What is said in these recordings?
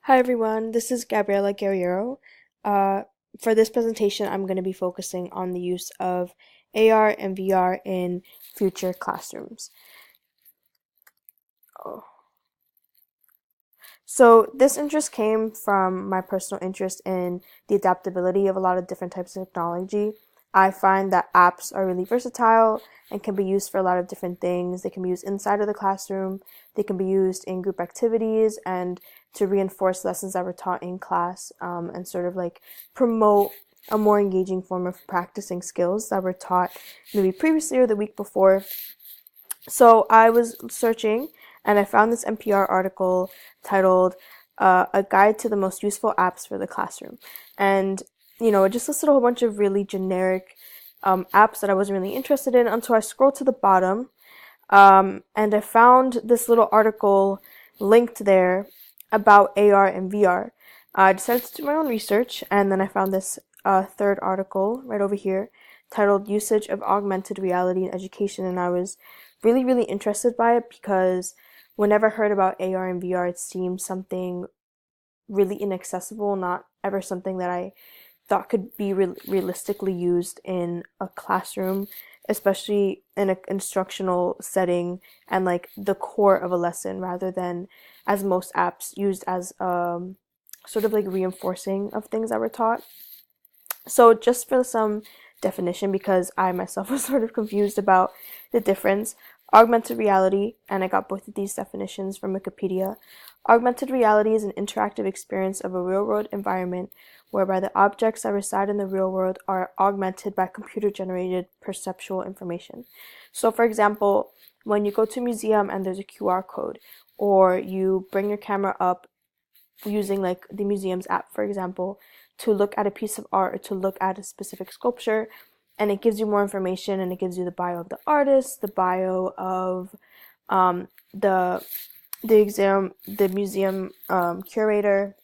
Hi everyone, this is Gabriella Guerriero. Uh, for this presentation, I'm going to be focusing on the use of AR and VR in future classrooms. Oh. So this interest came from my personal interest in the adaptability of a lot of different types of technology. I find that apps are really versatile and can be used for a lot of different things. They can be used inside of the classroom, they can be used in group activities and to reinforce lessons that were taught in class, and sort of like promote a more engaging form of practicing skills that were taught maybe previously or the week before. So I was searching and I found this NPR article titled A Guide to the Most Useful Apps for the Classroom. And, it just listed a whole bunch of really generic apps that I wasn't really interested in until I scrolled to the bottom, and I found this little article linked there about AR and VR. I decided to do my own research, and then I found this third article right over here titled Usage of Augmented Reality in Education, and I was really, really interested by it because whenever I heard about AR and VR, it seemed something really inaccessible, not ever something that I thought could be realistically used in a classroom, especially in an instructional setting and like the core of a lesson rather than as most apps used as sort of like reinforcing of things that were taught. So just for some definition, because I myself was sort of confused about the difference, augmented reality, and I got both of these definitions from Wikipedia. Augmented reality is an interactive experience of a real-world environment whereby the objects that reside in the real world are augmented by computer-generated perceptual information. So for example, when you go to a museum and there's a QR code, or you bring your camera up using like the museum's app, for example, to look at a piece of art or to look at a specific sculpture, and it gives you more information and it gives you the bio of the artist, the bio of um, the the museum curator.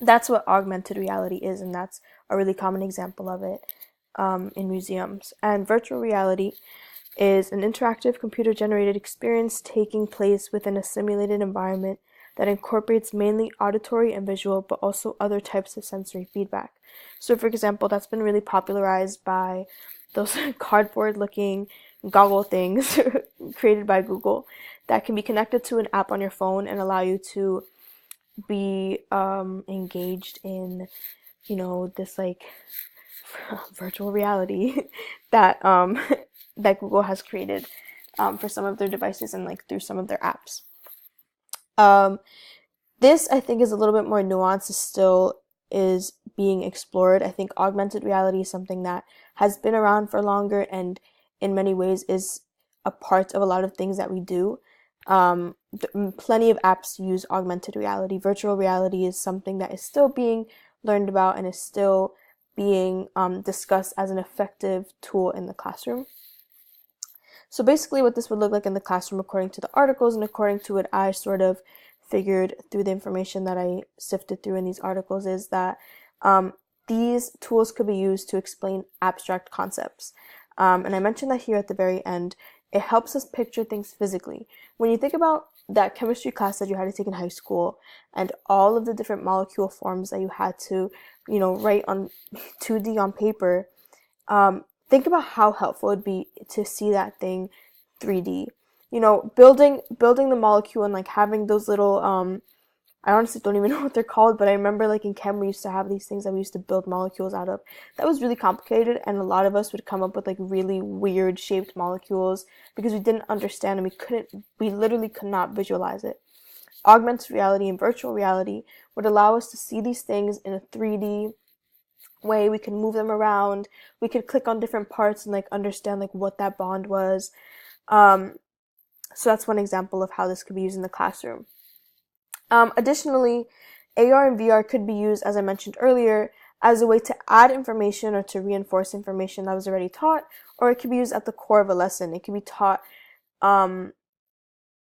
That's what augmented reality is, and that's a really common example of it in museums. And virtual reality is an interactive computer generated experience taking place within a simulated environment that incorporates mainly auditory and visual, but also other types of sensory feedback. So, for example, that's been really popularized by those cardboard looking goggle things created by Google that can be connected to an app on your phone and allow you to be engaged in, this like virtual reality that that Google has created for some of their devices and like through some of their apps. Um, this I think is a little bit more nuanced. It still is being explored. I think augmented reality is something that has been around for longer and in many ways is a part of a lot of things that we do. Plenty of apps use augmented reality. Virtual reality is something that is still being learned about and is still being discussed as an effective tool in the classroom. So basically what this would look like in the classroom according to the articles and according to what I sort of figured through the information that I sifted through in these articles is that these tools could be used to explain abstract concepts. And I mentioned that here at the very end. It helps us picture things physically. When you think about that chemistry class that you had to take in high school and all of the different molecule forms that you had to, write on 2D on paper, think about how helpful it would be to see that thing 3D. Building the molecule and like having those little I honestly don't even know what they're called, but I remember like in chem we used to have these things that we used to build molecules out of. That was really complicated, and a lot of us would come up with like really weird shaped molecules because we didn't understand and we literally could not visualize it. Augmented reality and virtual reality would allow us to see these things in a 3D way. We could move them around. We could click on different parts and like understand like what that bond was. So that's one example of how this could be used in the classroom. Additionally, AR and VR could be used, as I mentioned earlier, as a way to add information or to reinforce information that was already taught, or it could be used at the core of a lesson. It can be taught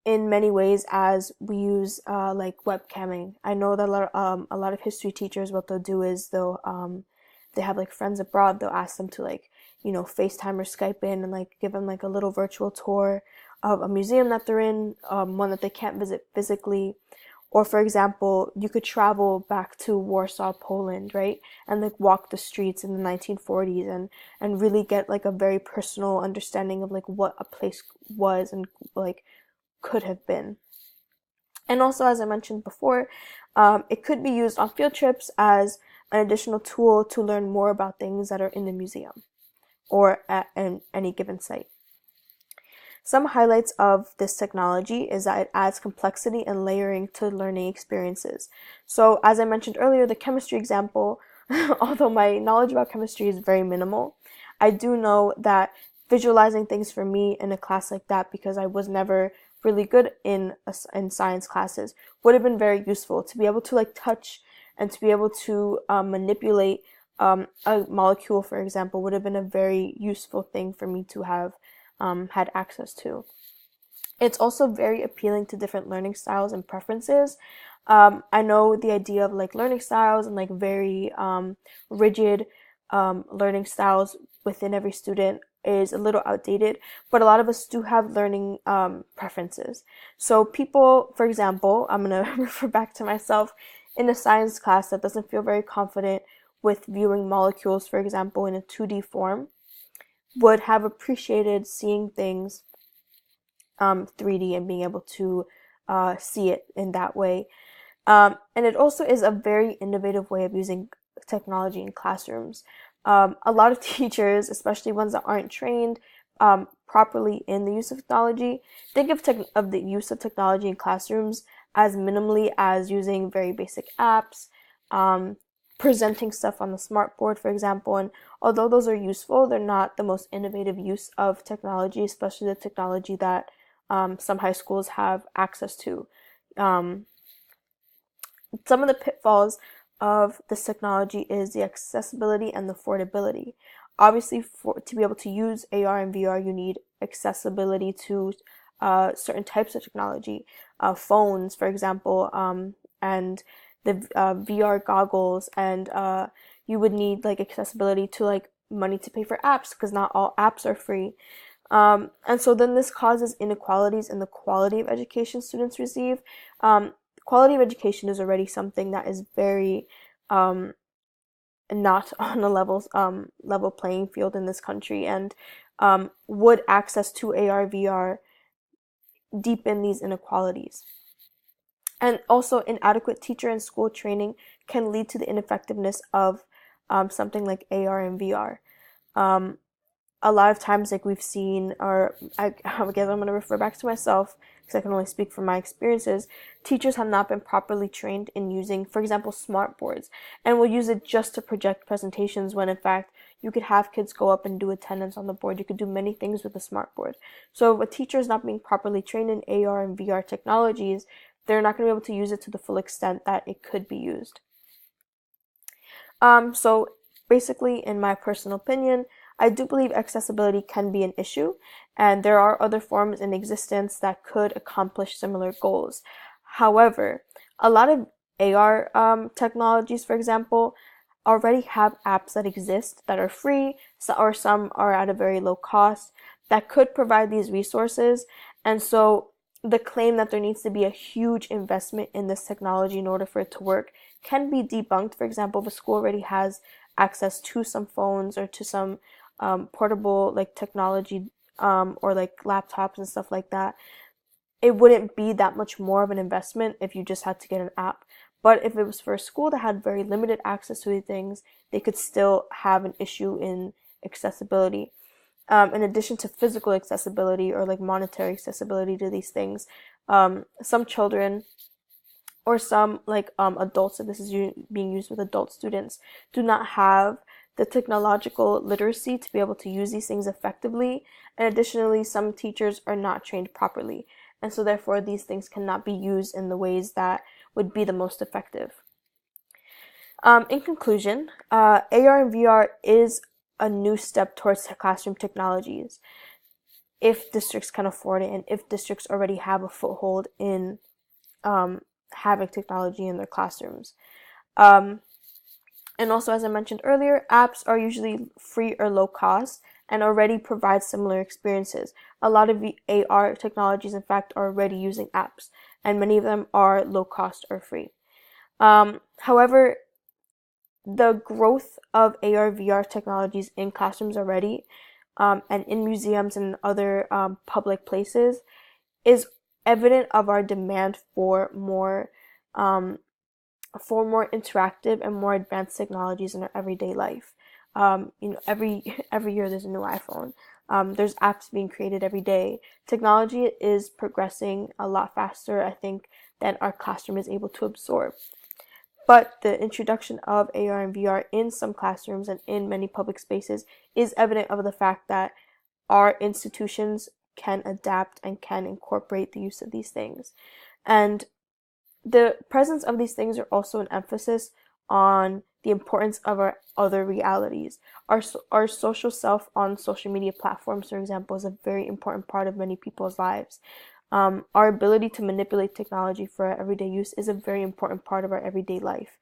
in many ways as we use like webcamming. I know that a lot of history teachers, what they'll do is they have like friends abroad. They'll ask them to like FaceTime or Skype in and like give them like a little virtual tour of a museum that they're in, one that they can't visit physically, Or for example, you could travel back to Warsaw, Poland, right? And like walk the streets in the 1940s and really get like a very personal understanding of like what a place was and like could have been. And also, as I mentioned before, it could be used on field trips as an additional tool to learn more about things that are in the museum or at any given site. Some highlights of this technology is that it adds complexity and layering to learning experiences. So, as I mentioned earlier, the chemistry example, although my knowledge about chemistry is very minimal, I do know that visualizing things for me in a class like that, because I was never really good in science classes, would have been very useful to be able to like touch and to be able to manipulate a molecule, for example, would have been a very useful thing for me to have had access to. It's also very appealing to different learning styles and preferences. I know the idea of like learning styles and like very rigid learning styles within every student is a little outdated, but a lot of us do have learning preferences. So people, for example, I'm going to refer back to myself in a science class that doesn't feel very confident with viewing molecules, for example, in a 2D form, would have appreciated seeing things 3D and being able to see it in that way. And it also is a very innovative way of using technology in classrooms. A lot of teachers, especially ones that aren't trained properly in the use of technology, think of the use of technology in classrooms as minimally as using very basic apps, presenting stuff on the smartboard, for example. And although those are useful, they're not the most innovative use of technology, especially the technology that some high schools have access to. Some of the pitfalls of this technology is the accessibility and the affordability. Obviously, to be able to use AR and VR, you need accessibility to certain types of technology, phones, for example, and the VR goggles, and you would need like accessibility to like money to pay for apps, because not all apps are free. And so then this causes inequalities in the quality of education students receive. Quality of education is already something that is very not on a level playing field in this country, and would access to AR VR deepen these inequalities. And also, inadequate teacher and school training can lead to the ineffectiveness of something like AR and VR. A lot of times, like we've seen, or I guess I'm going to refer back to myself because I can only speak from my experiences, teachers have not been properly trained in using, for example, smart boards, and will use it just to project presentations when in fact you could have kids go up and do attendance on the board. You could do many things with a smart board. So if a teacher is not being properly trained in AR and VR technologies, they're not going to be able to use it to the full extent that it could be used. So basically, in my personal opinion, I do believe accessibility can be an issue, and there are other forms in existence that could accomplish similar goals. However, a lot of AR technologies, for example, already have apps that exist that are free, or some are at a very low cost, that could provide these resources. And so the claim that there needs to be a huge investment in this technology in order for it to work can be debunked. For example, if a school already has access to some phones or to some portable like technology or like laptops and stuff like that, it wouldn't be that much more of an investment if you just had to get an app. But if it was for a school that had very limited access to these things, they could still have an issue in accessibility. In addition to physical accessibility or like monetary accessibility to these things, some children or some like adults, if this is being used with adult students, do not have the technological literacy to be able to use these things effectively. And additionally, some teachers are not trained properly. And so therefore, these things cannot be used in the ways that would be the most effective. In conclusion, AR and VR is a new step towards classroom technologies if districts can afford it and if districts already have a foothold in having technology in their classrooms. And also, as I mentioned earlier, apps are usually free or low cost and already provide similar experiences. A lot of the AR technologies, in fact, are already using apps. and many of them are low cost or free. However, the growth of AR VR technologies in classrooms already, and in museums and other public places, is evident of our demand um, for more interactive and more advanced technologies in our everyday life. Every year there's a new iPhone. There's apps being created every day. Technology is progressing a lot faster, I think, than our classroom is able to absorb. But the introduction of AR and VR in some classrooms and in many public spaces is evident of the fact that our institutions can adapt and can incorporate the use of these things. And the presence of these things are also an emphasis on the importance of our other realities. Our social self on social media platforms, for example, is a very important part of many people's lives. Our ability to manipulate technology for our everyday use is a very important part of our everyday life.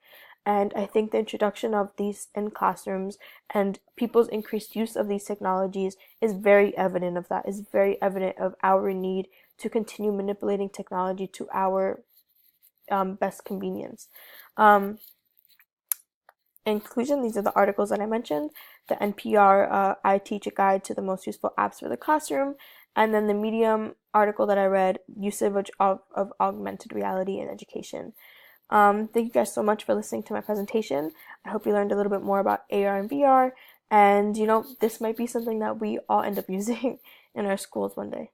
And I think the introduction of these in classrooms and people's increased use of these technologies is very evident of that, is very evident of our need to continue manipulating technology to our best convenience. In conclusion, these are the articles that I mentioned: the NPR I Teach a Guide to the Most Useful Apps for the Classroom, and then the Medium article that I read, Usage of Augmented Reality in Education. Thank you guys so much for listening to my presentation. I hope you learned a little bit more about AR and VR, and this might be something that we all end up using in our schools one day.